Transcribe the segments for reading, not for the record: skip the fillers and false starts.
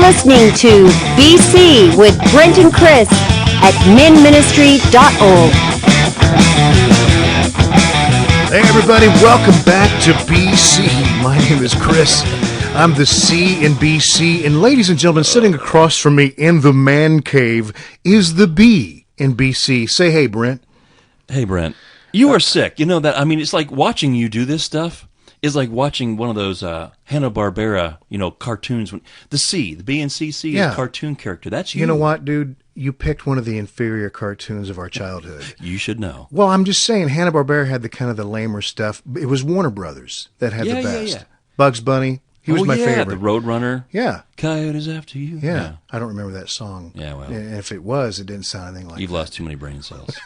listening to BC with Brent and Chris at minministry.org. Hey everybody, welcome back to BC. My name is Chris. I'm the C in BC, and ladies and gentlemen, sitting across from me in the man cave is the B in BC. Say hey, Brent. Hey, Brent. You are sick. You know that? I mean, it's like watching you do this stuff is like watching one of those Hanna-Barbera, cartoons. The B and CC is a cartoon character. That's you. You know what, dude? You picked one of the inferior cartoons of our childhood. You should know. Well, I'm just saying, Hanna-Barbera had the lamer stuff. It was Warner Brothers that had the best. Yeah. Bugs Bunny. He was my favorite. The Roadrunner. Yeah. Coyotes after you. Yeah. I don't remember that song. Yeah, well. And if it was, it didn't sound anything like You've that. lost too many brain cells.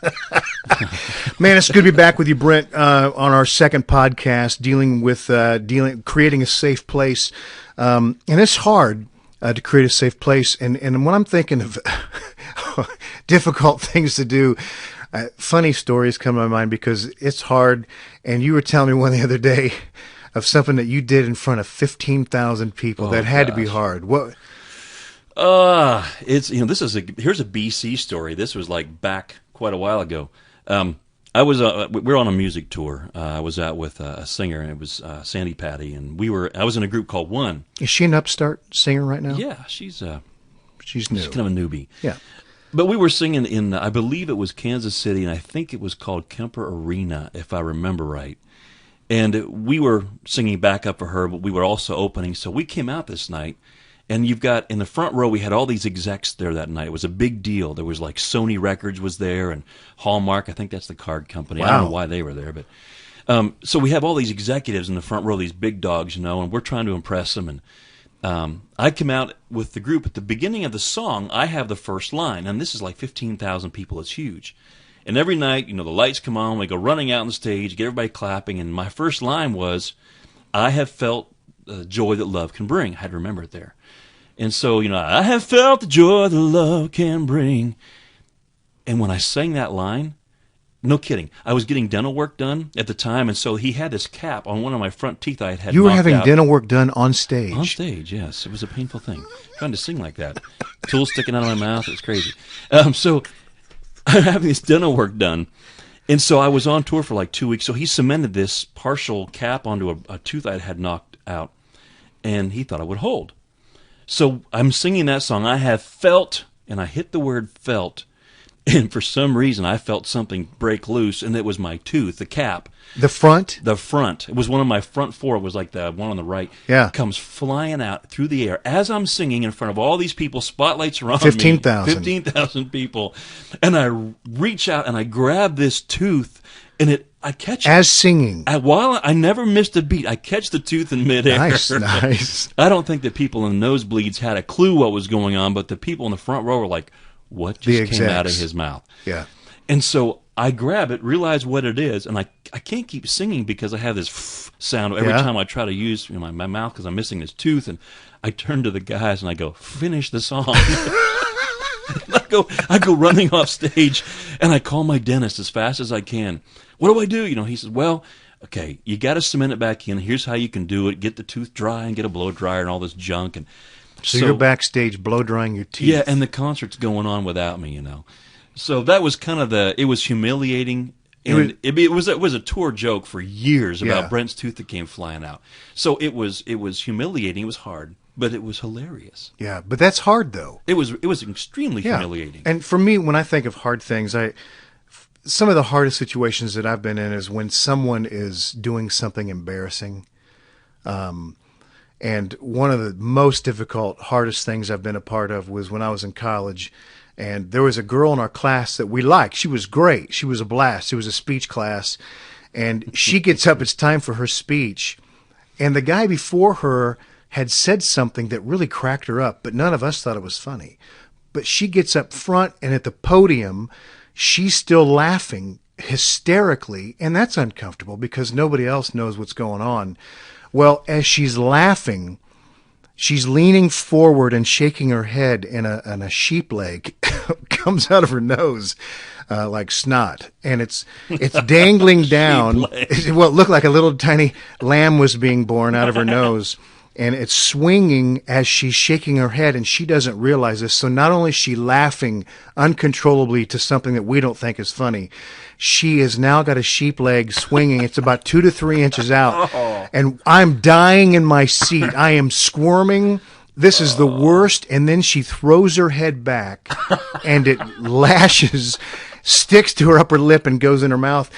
Man, it's good to be back with you, Brent, on our second podcast, dealing with creating a safe place. And it's hard to create a safe place. And when I'm thinking of difficult things to do, funny stories come to my mind because it's hard. And you were telling me one the other day of something that you did in front of 15,000 people that had to be hard. What? Here's a BC story. This was like back quite a while ago. We were on a music tour. I was out with a singer, and it was Sandy Patty, and I was in a group called One. Is she an upstart singer right now? Yeah, she's new. She's kind of a newbie. Yeah. But we were singing in, I believe it was Kansas City, and I think it was called Kemper Arena, if I remember right. And we were singing backup for her, but we were also opening. So we came out this night, and you've got, in the front row, we had all these execs there that night. It was a big deal. There was like Sony Records was there, and Hallmark, I think that's the card company. Wow. I don't know why they were there, but so we have all these executives in the front row, these big dogs, and we're trying to impress them. And I come out with the group. At the beginning of the song, I have the first line, and this is like 15,000 people. It's huge. And every night, the lights come on, we go running out on the stage, get everybody clapping, and my first line was, I have felt the joy that love can bring. I had to remember it there. And so, I have felt the joy that love can bring. And when I sang that line, no kidding, I was getting dental work done at the time, and so he had this cap on one of my front teeth I had You were knocked having out. dental work done on stage? On stage, yes. It was a painful thing. Trying to sing like that. Tools sticking out of my mouth, it was crazy. So I'm having this dental work done. And so I was on tour for like 2 weeks. So he cemented this partial cap onto a tooth I had knocked out. And he thought I would hold. So I'm singing that song. I have felt, and I hit the word felt. And for some reason, I felt something break loose. And it was my tooth, the cap. The front? The front. It was one of my front four. It was like the one on the right. Yeah. Comes flying out through the air as I'm singing in front of all these people. Spotlights are on 15,000. 15,000 people. And I reach out and I grab this tooth and I catch it. As singing. While I never missed a beat. I catch the tooth in midair. Nice. I don't think that people in the nosebleeds had a clue what was going on, but the people in the front row were like, what just came out of his mouth? Yeah. And so I grab it, realize what it is, and I can't keep singing because I have this sound every time I try to use my mouth because I'm missing this tooth. And I turn to the guys and I go, finish the song. I go running off stage, and I call my dentist as fast as I can. What do I do? He says, well, okay, you got to cement it back in. Here's how you can do it. Get the tooth dry and get a blow dryer and all this junk. And So you're backstage blow drying your teeth. Yeah, and the concert's going on without me, So that was kind of it was humiliating. And it was a tour joke for years about Brent's tooth that came flying out. So it was humiliating. It was hard, but it was hilarious. Yeah, but that's hard though. It was extremely humiliating. And for me, when I think of hard things, some of the hardest situations that I've been in is when someone is doing something embarrassing. And one of the most difficult, hardest things I've been a part of was when I was in college. And there was a girl in our class that we liked. She was great. She was a blast. It was a speech class. And she gets up. It's time for her speech. And the guy before her had said something that really cracked her up, but none of us thought it was funny. But she gets up front, and at the podium, she's still laughing hysterically. And that's uncomfortable because nobody else knows what's going on. Well, as she's laughing, she's leaning forward and shaking her head, and a sheep leg comes out of her nose like snot, and it's dangling down. Well, it looked like a little tiny lamb was being born out of her nose, and it's swinging as she's shaking her head, and she doesn't realize this. So not only is she laughing uncontrollably to something that we don't think is funny, she has now got a sheep leg swinging. It's about 2 to 3 inches out, and I'm dying in my seat. I am squirming. This is the worst. And then she throws her head back, and it lashes, sticks to her upper lip, and goes in her mouth.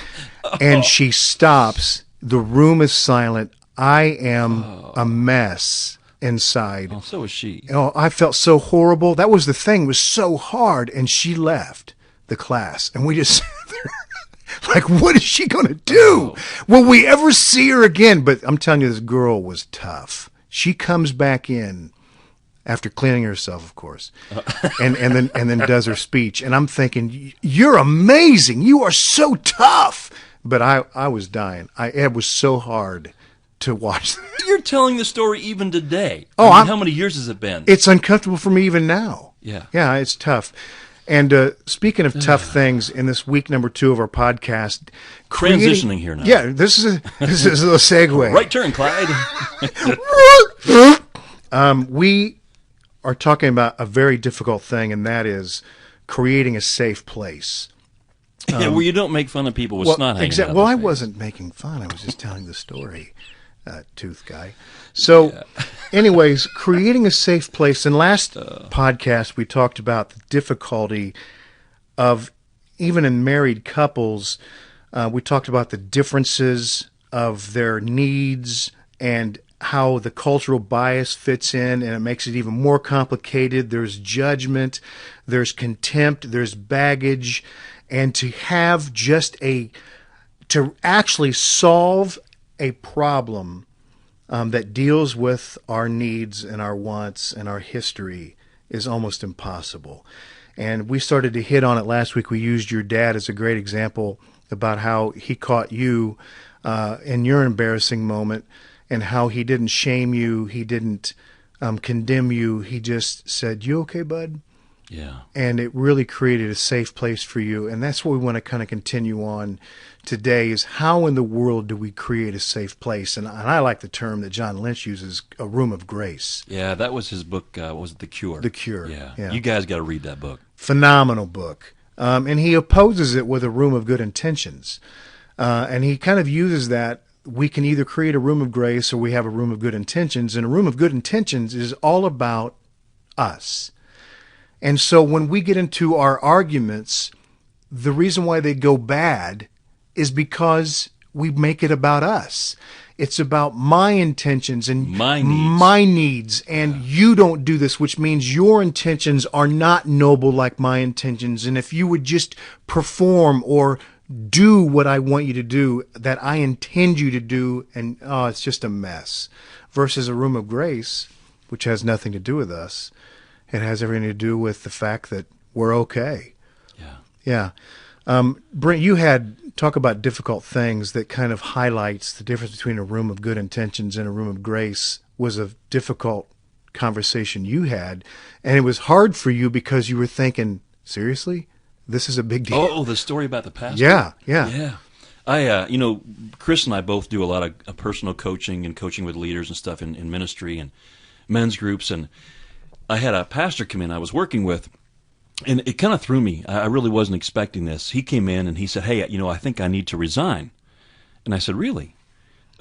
And she stops. The room is silent. I am a mess inside. Oh, so is she. Oh, I felt so horrible. That was the thing. It was so hard. And she left the class. And we just sat there like, what is she going to do? Will we ever see her again? But I'm telling you, this girl was tough. She comes back in after cleaning herself, of course, and then does her speech. And I'm thinking, you're amazing. You are so tough. But I was dying. It was so hard to watch. You're telling the story even today. Oh, I mean, how many years has it been? It's uncomfortable for me even now. Yeah. Yeah, it's tough. And speaking of tough things, in this week number 2 of our podcast, Transitioning here now. Yeah, this is a little segue. Right turn, Clyde. We are talking about a very difficult thing, and that is creating a safe place. Yeah, where you don't make fun of people with snot hanging out. Well, I wasn't making fun. I was just telling the story, tooth guy. So, anyways, creating a safe place. In last podcast, we talked about the difficulty of, even in married couples, we talked about the differences of their needs and how the cultural bias fits in, and it makes it even more complicated. There's judgment, there's contempt, there's baggage. And to have to actually solve a problem that deals with our needs and our wants and our history is almost impossible. And we started to hit on it last week. We used your dad as a great example about how he caught you in your embarrassing moment, and how he didn't shame you, he didn't condemn you. He just said, "You okay, bud?" Yeah. And it really created a safe place for you. And that's what we want to kind of continue on today, is how in the world do we create a safe place? And I like the term that John Lynch uses, a room of grace. Yeah, that was his book, what was it, The Cure? The Cure. Yeah. You guys got to read that book. Phenomenal book. And he opposes it with a room of good intentions. And he kind of uses that. We can either create a room of grace or we have a room of good intentions. And a room of good intentions is all about us. And so when we get into our arguments, the reason why they go bad is because we make it about us. It's about my intentions and my needs, and you don't do this, which means your intentions are not noble like my intentions. And if you would just perform or do what I want you to do, that I intend you to do, and it's just a mess. Versus a room of grace, which has nothing to do with us. It has everything to do with the fact that we're okay. Yeah. Brent, you had talk about difficult things that kind of highlights the difference between a room of good intentions and a room of grace. Was a difficult conversation you had, and it was hard for you because you were thinking, seriously, this is a big deal. Oh, the story about the pastor? Yeah. I, Chris and I both do a lot of personal coaching and coaching with leaders and stuff in ministry and men's groups, and I had a pastor come in I was working with, and it kind of threw me. I really wasn't expecting this. He came in and he said, "Hey, I think I need to resign." And I said, "Really?"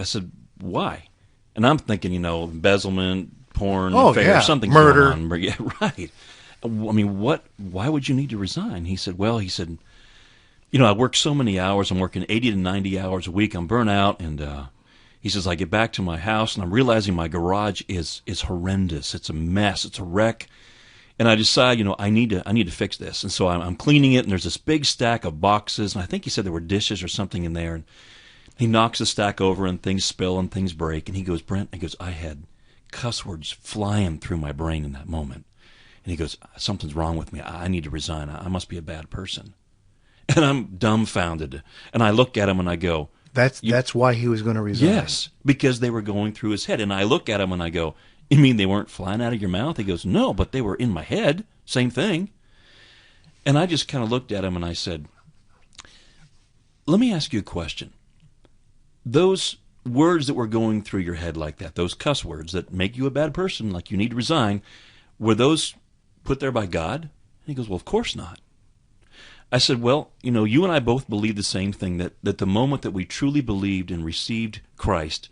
I said, "Why?" And I'm thinking, embezzlement, porn, affair, something murder. Going on. Yeah, right. I mean, why would you need to resign? He said, I work so many hours. I'm working 80 to 90 hours a week. I'm burnt out, and he says, I get back to my house, and I'm realizing my garage is horrendous. It's a mess. It's a wreck. And I decide, I need to fix this. And so I'm cleaning it, and there's this big stack of boxes, and I think he said there were dishes or something in there. And he knocks the stack over, and things spill, and things break. And he goes, "Brent," I had cuss words flying through my brain in that moment. And he goes, "Something's wrong with me. I need to resign. I must be a bad person." And I'm dumbfounded. And I look at him, and I go, That's why he was going to resign. Yes, because they were going through his head. And I look at him and I go, "You mean they weren't flying out of your mouth?" He goes, "No, but they were in my head. Same thing." And I just kind of looked at him and I said, "Let me ask you a question. Those words that were going through your head like that, those cuss words that make you a bad person, like you need to resign, were those put there by God? And he goes, well, of course not. I said, well, you and I both believe the same thing, that the moment that we truly believed and received Christ,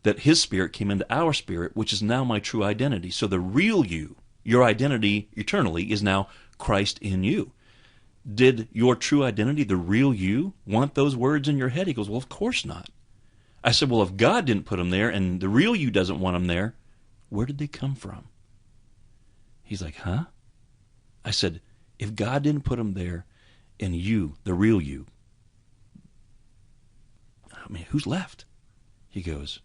that his spirit came into our spirit, which is now my true identity. So the real you, your identity eternally, is now Christ in you. Did your true identity, the real you, want those words in your head? He goes, well, of course not. I said, well, if God didn't put them there and the real you doesn't want them there, where did they come from? He's like, huh? I said, if God didn't put them there and you, the real you, I mean, who's left? He goes,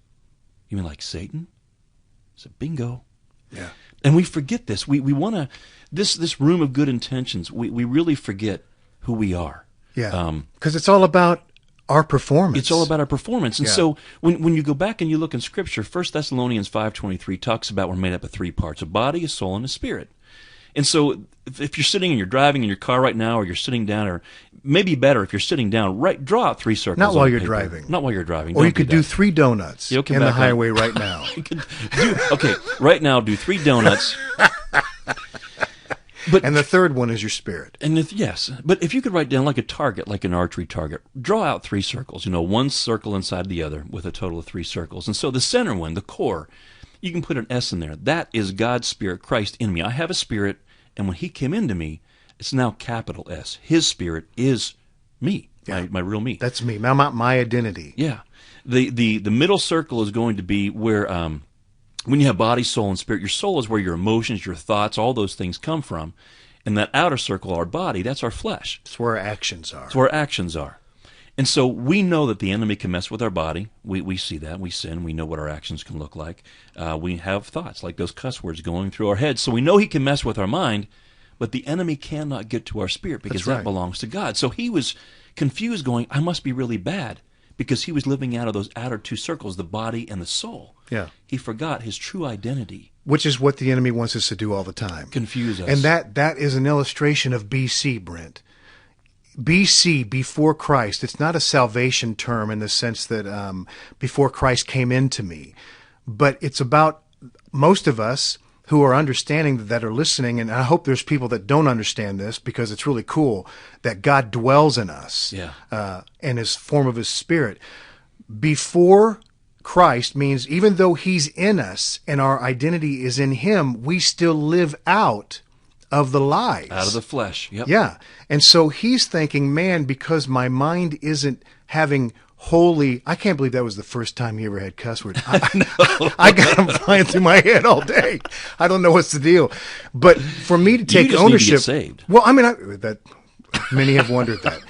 you mean like Satan? I said, bingo. Yeah. And we forget this. We want to, this room of good intentions, we really forget who we are. Yeah. Because it's all about our performance. It's all about our performance. And so when you go back and you look in Scripture, 1 Thessalonians 5:23 talks about we're made up of three parts, a body, a soul, and a spirit. And so if you're sitting and you're driving in your car right now, or you're sitting down, or maybe better if you're sitting down, draw out three circles. Not while on you're paper. driving. Not while you're driving. Or Don't you could do 3 donuts You'll come in the back on. highway right now. You could okay, right now do 3 donuts. But And the third one is your spirit. And yes, but if you could write down like a target, like an archery target, draw out 3 circles, one circle inside the other with a total of 3 circles. And so the center one, the core, you can put an S in there. That is God's Spirit, Christ in me. I have a spirit, and when he came into me, it's now capital S. His spirit is me, my real me. That's me. My identity. Yeah. The middle circle is going to be where when you have body, soul, and spirit, your soul is where your emotions, your thoughts, all those things come from. And that outer circle, our body, that's our flesh. It's where our actions are. It's where our actions are. And so we know that the enemy can mess with our body. We see that. We sin. We know what our actions can look like. We have thoughts like those cuss words going through our heads. So we know he can mess with our mind, but the enemy cannot get to our spirit because That's right. that belongs to God. So he was confused going, I must be really bad, because he was living out of those outer 2 circles, the body and the soul. Yeah. He forgot his true identity. Which is what the enemy wants us to do all the time. Confuse us. And that is an illustration of BC, Brent. BC, before Christ, it's not a salvation term in the sense that before Christ came into me. But it's about most of us who are understanding, that are listening, and I hope there's people that don't understand this, because it's really cool that God dwells in us in his form of his spirit. Before Christ means even though he's in us and our identity is in him, we still live out of the lies. Out of the flesh. Yep. Yeah. And so he's thinking, man, because my mind isn't having holy, I can't believe that was the first time he ever had cuss words. I got them flying through my head all day. I don't know what's the deal. But for me to take you just ownership. Need to get saved. Well, I mean, that many have wondered that.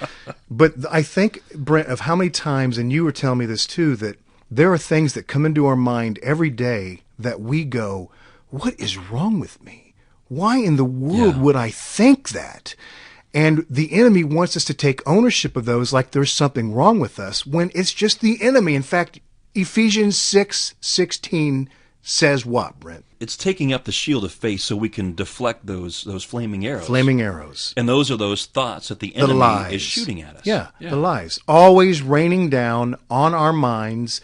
But I think, Brent, of how many times, and you were telling me this too, that there are things that come into our mind every day that we go, what is wrong with me? Why in the world would I think that? And the enemy wants us to take ownership of those like there's something wrong with us, when it's just the enemy. In fact, Ephesians 6:16 says what, Brent? It's taking up the shield of faith so we can deflect those flaming arrows. Flaming arrows. And those are those thoughts that the enemy lies. is shooting at us. Yeah, the lies. Always raining down on our minds.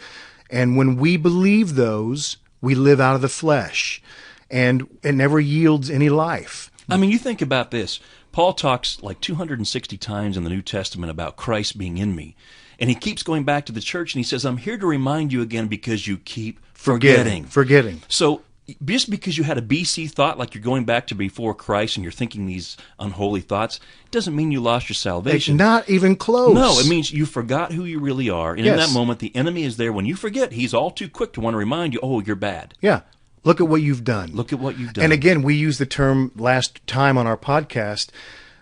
And when we believe those, we live out of the flesh. And it never yields any life. I mean, you think about this. Paul talks like 260 times in the New Testament about Christ being in me. And he keeps going back to the church and he says, I'm here to remind you again because you keep forgetting. So just because you had a BC thought, like you're going back to before Christ and you're thinking these unholy thoughts, doesn't mean you lost your salvation. Not even close. No, it means you forgot who you really are. And in that moment, the enemy is there. When you forget, he's all too quick to want to remind you, oh, you're bad. Yeah. Look at what you've done. Look at what you've done. And again, we used the term last time on our podcast,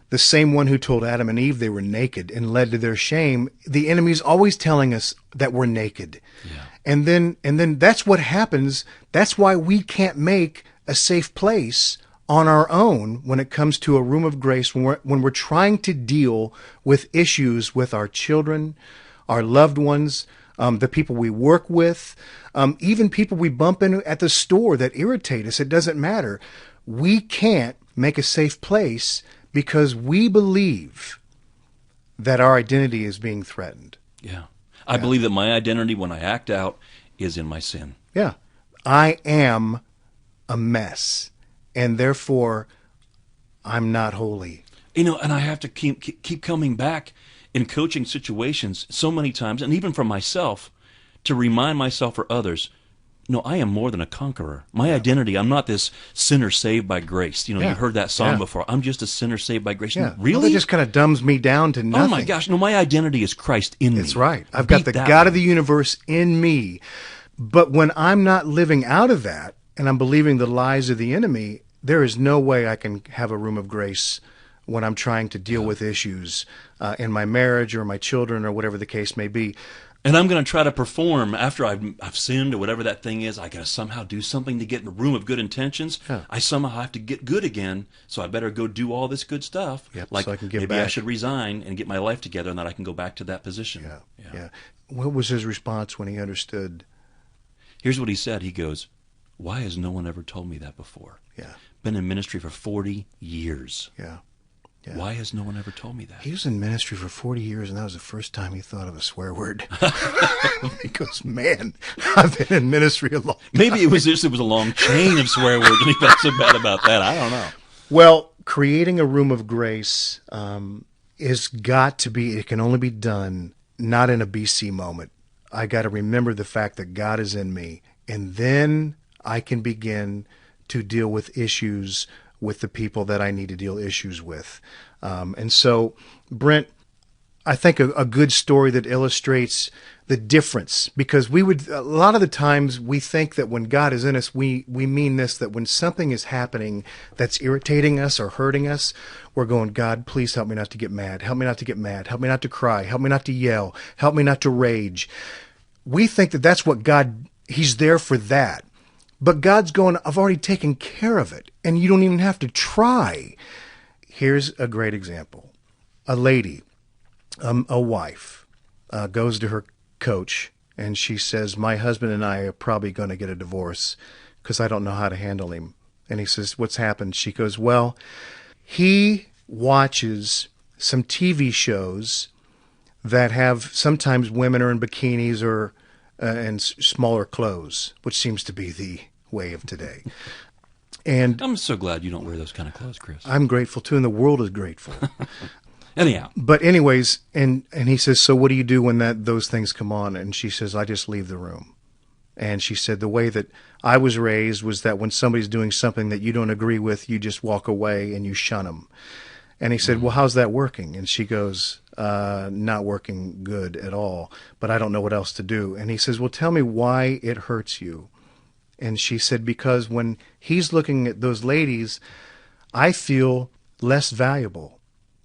the same one who told Adam and Eve they were naked and led to their shame. The enemy's always telling us that we're naked. Yeah. And then that's what happens. That's why we can't make a safe place on our own when it comes to a room of grace, when we're trying to deal with issues with our children, our loved ones, the people we work with, even people we bump into at the store that irritate us. It doesn't matter. We can't make a safe place because we believe that our identity is being threatened. Yeah. I believe that my identity when I act out is in my sin. Yeah. I am a mess, and therefore I'm not holy. And I have to keep coming back in coaching situations so many times, and even for myself, to remind myself or others, no, I am more than a conqueror. My identity, I'm not this sinner saved by grace. You heard that song before. I'm just a sinner saved by grace. Yeah. Really? Well, that just kind of dumbs me down to nothing. Oh my gosh. No, my identity is Christ in me. That's right. I've got the God of the universe in me. But when I'm not living out of that, and I'm believing the lies of the enemy, there is no way I can have a room of grace when I'm trying to deal with issues in my marriage or my children or whatever the case may be. And I'm going to try to perform after I've sinned or whatever that thing is. I got to somehow do something to get in a room of good intentions. Yeah. I somehow have to get good again, so I better go do all this good stuff. Yep, like so I can get maybe I back. should resign and get my life together, and then I can go back to that position. Yeah. What was his response when he understood? Here's what he said. He goes, "Why has no one ever told me that before? Yeah. Been in ministry for 40 years. Yeah. Yeah. Why has no one ever told me that?" He was in ministry for 40 years, and that was the first time he thought of a swear word. He goes, man, I've been in ministry a long time. Maybe it was a long chain of swear words, and he felt so bad about that. I don't know. Well, creating a room of grace is got to be, it can only be done not in a BC moment. I got to remember the fact that God is in me, and then I can begin to deal with issues with the people that I need to deal issues with. And so, Brent, I think a good story that illustrates the difference, because a lot of the times we think that when God is in us, we mean this, that when something is happening that's irritating us or hurting us, we're going, God, please help me not to get mad. Help me not to get mad. Help me not to cry. Help me not to yell. Help me not to rage. We think that that's what God, He's there for that. But God's going, I've already taken care of it, and you don't even have to try. Here's a great example. A lady, a wife, goes to her coach, and she says, my husband and I are probably going to get a divorce because I don't know how to handle him. And he says, what's happened? She goes, well, he watches some TV shows that have sometimes women are in bikinis or and smaller clothes, which seems to be the way of today. And I'm so glad you don't wear those kind of clothes, Chris. I'm grateful too, and the world is grateful. Anyhow. But anyways, and he says, so what do you do when those things come on? And she says, I just leave the room. And she said, the way that I was raised was that when somebody's doing something that you don't agree with, you just walk away and you shun them. And he said, well, how's that working? And she goes, not working good at all, but I don't know what else to do. And he says, well, tell me why it hurts you. And she said, because when he's looking at those ladies, I feel less valuable.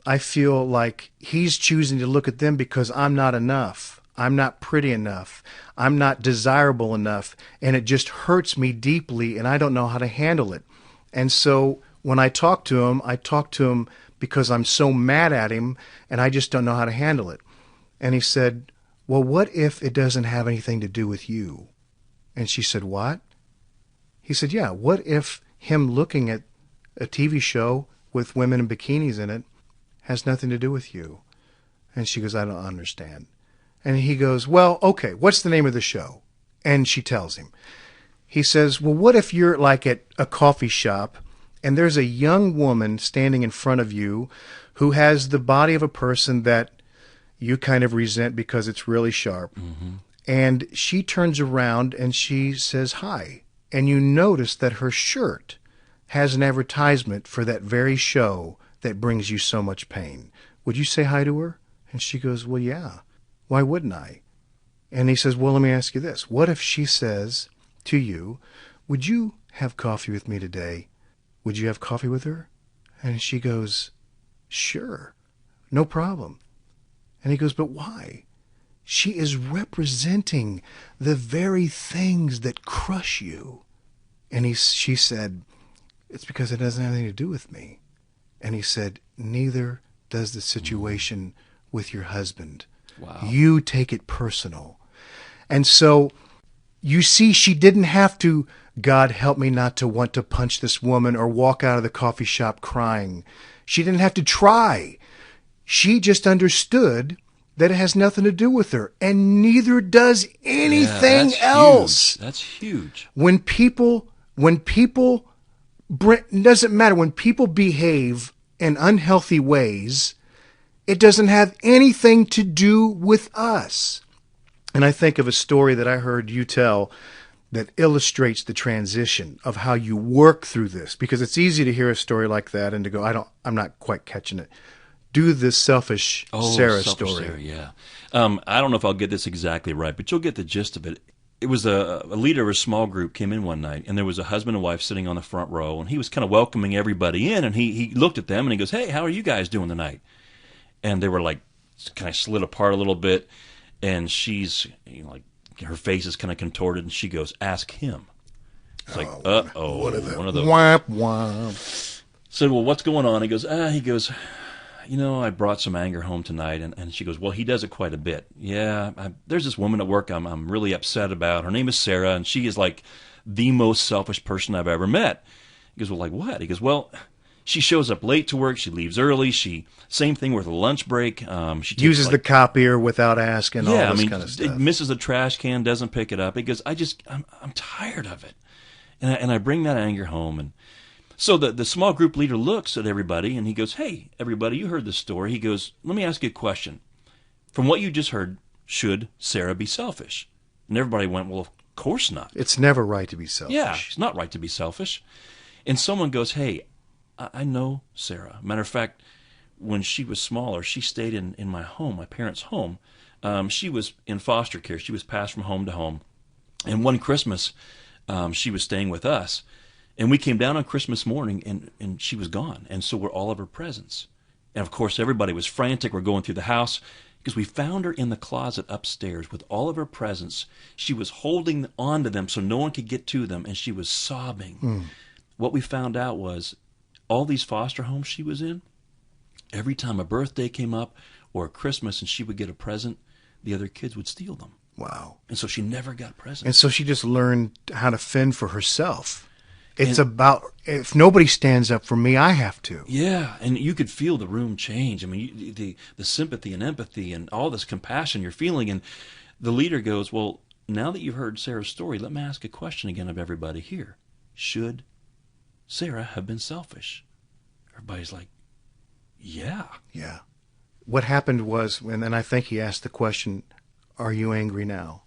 I feel like he's choosing to look at them because I'm not enough. I'm not pretty enough. I'm not desirable enough. And it just hurts me deeply, and I don't know how to handle it. And so when I talk to him because I'm so mad at him, and I just don't know how to handle it. And he said, well, what if it doesn't have anything to do with you? And she said, what? He said, yeah, what if him looking at a TV show with women in bikinis in it has nothing to do with you? And she goes, I don't understand. And he goes, well, okay, what's the name of the show? And she tells him. He says, well, what if you're like at a coffee shop and there's a young woman standing in front of you who has the body of a person that you kind of resent because it's really sharp. Mm-hmm. And she turns around and she says hi. And you notice that her shirt has an advertisement for that very show that brings you so much pain. Would you say hi to her? And she goes, well, yeah. Why wouldn't I? And he says, well, let me ask you this. What if she says to you, would you have coffee with me today? Would you have coffee with her? And she goes, sure, no problem. And he goes, but why? She is representing the very things that crush you. And she said, it's because it doesn't have anything to do with me. And he said, neither does the situation with your husband. Wow. You take it personal. And so you see, she didn't have to, God help me not to want to punch this woman or walk out of the coffee shop crying. She didn't have to try. She just understood that it has nothing to do with her, and neither does anything that's else. Huge. That's huge. When people, it doesn't matter, when people behave in unhealthy ways, it doesn't have anything to do with us. And I think of a story that I heard you tell that illustrates the transition of how you work through this, because it's easy to hear a story like that and to go, I'm not quite catching it. Do this selfish Sarah Selfish story. Sarah, yeah. I don't know if I'll get this exactly right, but you'll get the gist of it. It was a leader of a small group came in one night, and there was a husband and wife sitting on the front row, and he was kind of welcoming everybody in, and he looked at them and he goes, "Hey, how are you guys doing tonight?" And they were like, kind of slid apart a little bit, and she's like, her face is kind of contorted, and she goes, "Ask him." It's like, uh-oh. One of the Womp womp. said, "Well, what's going on?" He goes, I brought some anger home tonight. And she goes, "Well, he does it quite a bit." "Yeah, there's this woman at work I'm really upset about. Her name is Sarah, and she is like the most selfish person I've ever met." He goes, "Well, like what?" He goes, "Well, she shows up late to work. She leaves early. Same thing with a lunch break. She Uses the copier without asking, all this kind of stuff. It misses the trash can, doesn't pick it up." He goes, I'm tired of it. And I bring that anger home. And so the small group leader looks at everybody, and he goes, "Hey, everybody, you heard this story." He goes, "Let me ask you a question. From what you just heard, should Sarah be selfish?" And everybody went, "Well, of course not." It's never right to be selfish. Yeah, it's not right to be selfish. And someone goes, "Hey, I know Sarah. Matter of fact, when she was smaller, she stayed in my home, my parents' home. She was in foster care. She was passed from home to home. And one Christmas, she was staying with us. And we came down on Christmas morning, and she was gone. And so were all of her presents. And, of course, everybody was frantic. We're going through the house because we found her in the closet upstairs with all of her presents. She was holding on to them so no one could get to them, and she was sobbing. What we found out was all these foster homes she was in, every time a birthday came up or a Christmas and she would get a present, the other kids would steal them. Wow. And so she never got presents. And so she just learned how to fend for herself. It's about, if nobody stands up for me, I have to. Yeah, and you could feel the room change. I mean, the sympathy and empathy and all this compassion you're feeling. And the leader goes, "Well, now that you've heard Sarah's story, let me ask a question again of everybody here. Should Sarah have been selfish?" Everybody's like, "Yeah." Yeah. What happened was, and then I think he asked the question, "Are you angry now?"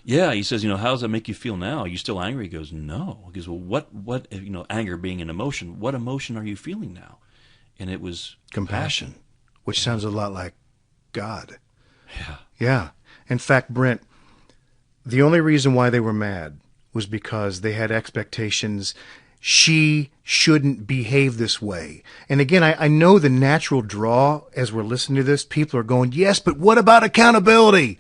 Yeah, he says, "How does that make you feel now? Are you still angry?" He goes, "No." He goes, "Well, what, anger being an emotion, what emotion are you feeling now?" And it was Compassion, which sounds a lot like God. Yeah. Yeah. In fact, Brent, the only reason why they were mad was because they had expectations. She shouldn't behave this way. And again, I know the natural draw as we're listening to this, people are going, "Yes, but what about accountability?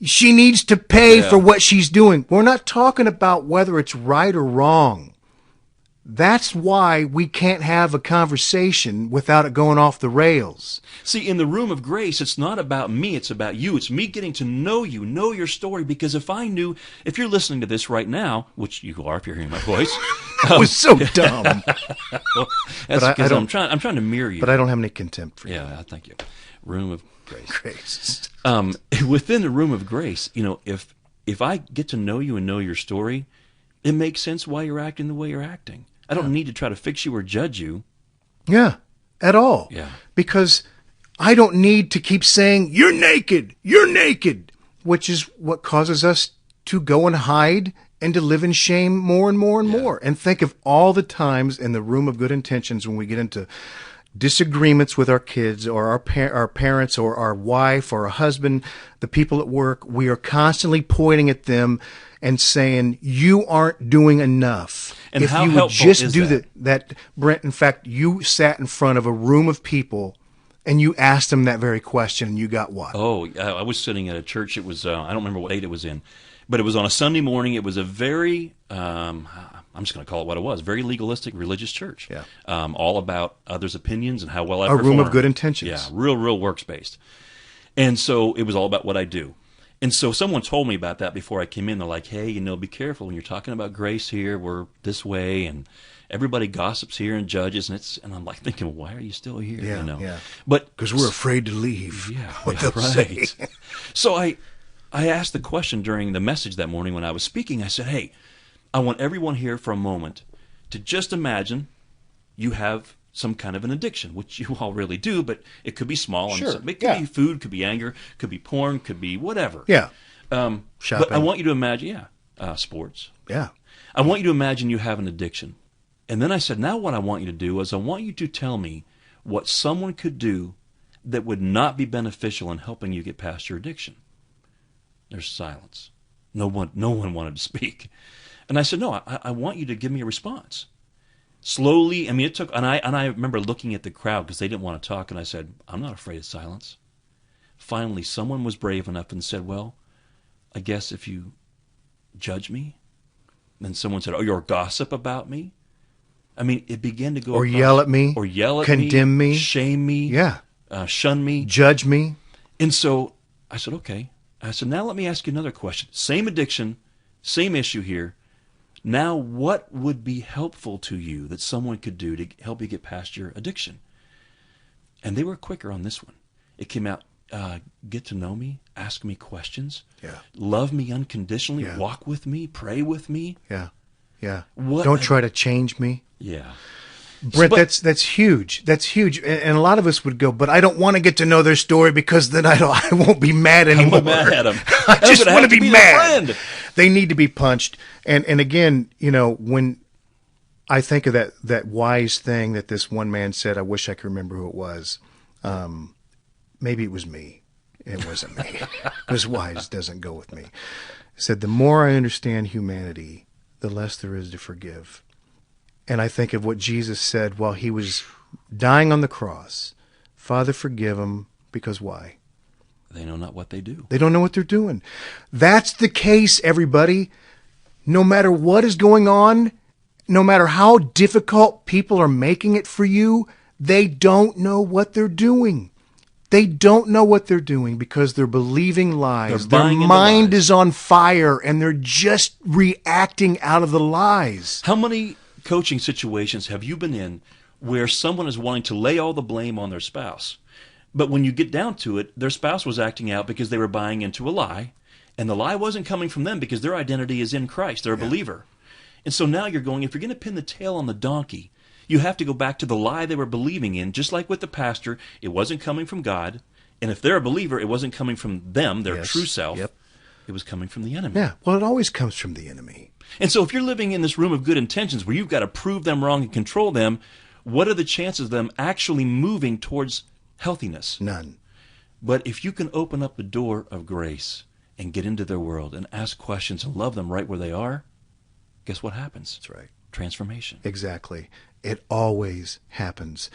She needs to pay for what she's doing." We're not talking about whether it's right or wrong. That's why we can't have a conversation without it going off the rails. See, in the room of grace, it's not about me, it's about you. It's me getting to know you, know your story, because if you're listening to this right now, which you are if you're hearing my voice. That was so dumb. Well, that's because I'm trying to mirror you. But I don't have any contempt for you. Yeah, thank you. Room of grace. Grace. Within the room of grace, if I get to know you and know your story, it makes sense why you're acting the way you're acting. I don't need to try to fix you or judge you. Yeah, at all. Yeah. Because I don't need to keep saying, "You're naked, which is what causes us to go and hide and to live in shame more and more and more. And think of all the times in the room of good intentions when we get into disagreements with our kids or our parents or our wife or our husband, the people at work, we are constantly pointing at them and saying, "You aren't doing enough." And if how you would helpful just is do that? Brent, in fact, you sat in front of a room of people and you asked them that very question, and you got what? Oh, I was sitting at a church. It was, I don't remember what date it was in, but it was on a Sunday morning. It was a very, I'm just going to call it what it was, very legalistic religious church. Yeah. All about others' opinions and how well I A perform. room of good intentions. Yeah, real works-based. And so it was all about what I do. And so someone told me about that before I came in. They're like, "Hey, be careful when you're talking about grace here. We're this way." And everybody gossips here and judges, and I'm like thinking, why are you still here? Yeah, you know? yeah. But Because we're afraid to leave. yeah, What yeah, they'll say. So I asked the question during the message that morning when I was speaking. I said, hey, I want everyone here for a moment to just imagine you have some kind of an addiction, which you all really do, but it could be small. Sure, And it could yeah. be food, could be anger, could be porn, could be whatever. Yeah, But shopping. I want you to imagine, sports. yeah. I want you to imagine you have an addiction. And then I said, now what I want you to do is I want you to tell me what someone could do that would not be beneficial in helping you get past your addiction. There's silence. No one wanted to speak. And I said, no, I want you to give me a response. Slowly, I mean, it took, and I remember looking at the crowd because they didn't want to talk, and I said, I'm not afraid of silence. Finally, someone was brave enough and said, well, I guess if you judge me. Then someone said, oh, you're a gossip about me? I mean, it began to go Or across- yell at me. Or yell at Condemn me. Shame me. Yeah. Shun me. Judge me. And so I said, okay. I said, now let me ask you another question. Same addiction, same issue here. Now, what would be helpful to you that someone could do to help you get past your addiction? And they were quicker on this one. It came out, get to know me, ask me questions, Yeah. love me unconditionally, Yeah. walk with me, pray with me. Yeah. Yeah. What Don't a- try to change me. Yeah. Brent, But- that's huge. That's huge. And a lot of us would go, but I don't want to get to know their story because then I won't be mad anymore. I'm mad at 'em. I I'm just gonna want have to to be be their mad. friend. They need to be punched. And again, you know, when I think of that wise thing that this one man said, I wish I could remember who it was. Maybe it was me. It wasn't me. Because wise doesn't go with me. He said, the more I understand humanity, the less there is to forgive. And I think of what Jesus said while he was dying on the cross. Father, forgive them, because why? They know not what they do. They don't know what they're doing. That's the case, everybody. No matter what is going on, no matter how difficult people are making it for you, they don't know what they're doing. They don't know what they're doing because they're believing lies. They're Their buying into mind lies. is on fire and they're just reacting out of the lies. How many coaching situations have you been in where someone is wanting to lay all the blame on their spouse? But when you get down to it, their spouse was acting out because they were buying into a lie. And the lie wasn't coming from them because their identity is in Christ. They're a believer. And so now you're going, if you're going to pin the tail on the donkey, you have to go back to the lie they were believing in, just like with the pastor. It wasn't coming from God. And if they're a believer, it wasn't coming from them, their Yes. true self. Yep. It was coming from the enemy. Yeah, well, it always comes from the enemy. And so if you're living in this room of good intentions where you've got to prove them wrong and control them, what are the chances of them actually moving towards healthiness? None. But if you can open up the door of grace and get into their world and ask questions and love them right where they are, guess what happens? That's right. Transformation. Exactly. It always happens.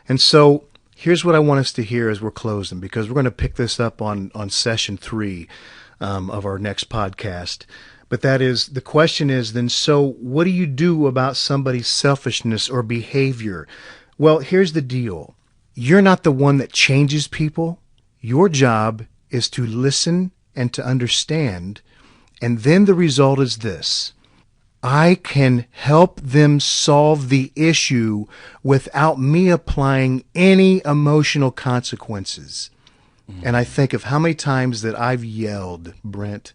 And so here's what I want us to hear as we're closing, because we're going to pick this up on session 3 of our next podcast. But that is, the question is then, so what do you do about somebody's selfishness or behavior? Well, here's the deal. You're not the one that changes people. Your job is to listen and to understand. And then the result is this. I can help them solve the issue without me applying any emotional consequences. And I think of how many times that I've yelled, Brent.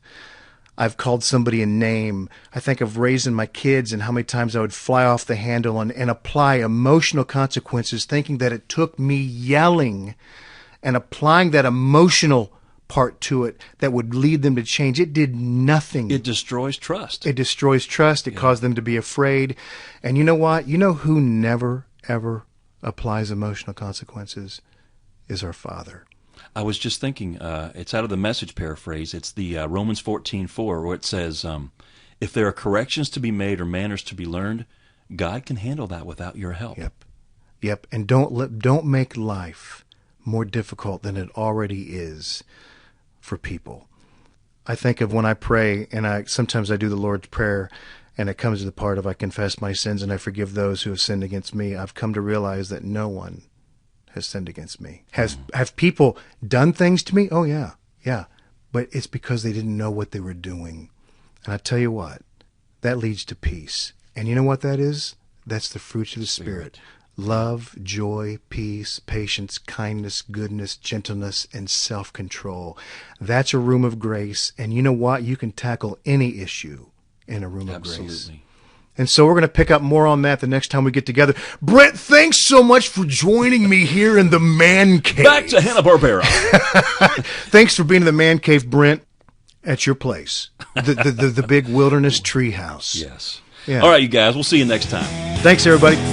I've called somebody a name. I think of raising my kids and how many times I would fly off the handle and apply emotional consequences, thinking that it took me yelling and applying that emotional part to it that would lead them to change. It did nothing. It destroys trust. It destroys trust. It caused them to be afraid. And you know what? You know who never, ever applies emotional consequences? Is our Father. I was just thinking, it's out of the Message paraphrase. It's the Romans 14:4, where it says, if there are corrections to be made or manners to be learned, God can handle that without your help. Yep. And don't make life more difficult than it already is for people. I think of when I pray, and sometimes I do the Lord's Prayer, and it comes to the part of I confess my sins and I forgive those who have sinned against me. I've come to realize that no one has sinned against me. Have people done things to me? Oh, yeah. But it's because they didn't know what they were doing. And I tell you what, that leads to peace. And you know what that is? That's the fruits of the Spirit. Love, joy, peace, patience, kindness, goodness, gentleness, and self-control. That's a room of grace. And you know what? You can tackle any issue in a room of grace. Absolutely. And so we're going to pick up more on that the next time we get together. Brent, thanks so much for joining me here in the Man Cave. Back to Hanna-Barbera. Thanks for being in the Man Cave, Brent, at your place, the big wilderness treehouse. Yes. Yeah. All right, you guys. We'll see you next time. Thanks, everybody.